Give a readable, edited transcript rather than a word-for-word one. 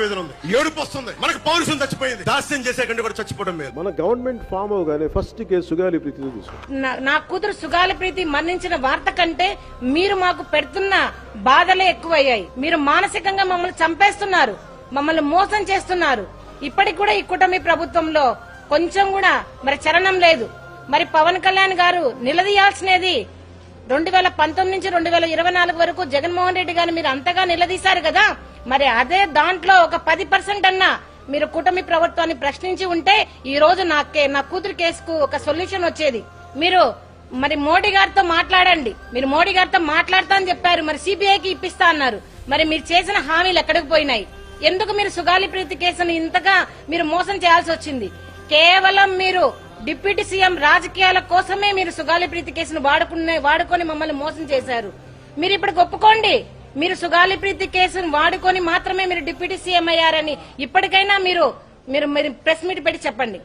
ఆవేదన ఉంది, ఏడుపు వస్తుంది, మనకు పౌరుషం చచ్చిపోయింది. దాస్యం చేసే కంటే కూడా చచ్చిపోవడం లేదు. మన గవర్నమెంట్ ఫామ్ అవగానే ఫస్ట్ కేసు సుగాలి ప్రీతి తీసుకుంటాం. నా కూతురు సుగాలి ప్రీతి మరణించిన వార్త కంటే మీరు మాకు పెడుతున్న బాధలే ఎక్కువయ్యాయి. మీరు మానసికంగా మమ్మల్ని చంపేస్తున్నారు, మమ్మల్ని మోసం చేస్తున్నారు. ఇప్పటికి కూడా ఈ కూటమి ప్రభుత్వంలో కొంచెం కూడా మరి చలనం లేదు. మరి పవన్ కళ్యాణ్ గారు నిలదీయాల్సినది 2019 నుంచి 2024 వరకు జగన్మోహన్ రెడ్డి గారిని మీరు అంతగా నిలదీశారు కదా, మరి అదే దాంట్లో ఒక 10% అన్నా మీరు కూటమి ప్రభుత్వాన్ని ప్రశ్నించి ఉంటే ఈ రోజు నా కూతురు కేసుకు ఒక సొల్యూషన్ వచ్చేది. మీరు మరి మోడీ గారితో మాట్లాడండి. మీరు మోడీ గారితో మాట్లాడతా అని చెప్పారు, మరి సిబిఐకి ఇప్పిస్తా అన్నారు. మరి మీరు చేసిన హామీలు ఎక్కడికి పోయినాయి? ఎందుకు మీరు సుగాలి ప్రీతి కేసును ఇంతగా మీరు మోసం చేయాల్సి వచ్చింది? కేవలం మీరు డిప్యూటీ సీఎం రాజకీయాల కోసమే మీరు సుగాలి ప్రీతి కేసును వాడుకొని మమ్మల్ని మోసం చేశారు. మీరు ఇప్పుడు ఒప్పుకోండి, మీరు సుగాలి ప్రీతి కేసును వాడుకొని మాత్రమే మీరు డిప్యూటీ సీఎం అయ్యారని ఇప్పటికైనా మీరు ప్రెస్ మీట్ పెట్టి చెప్పండి.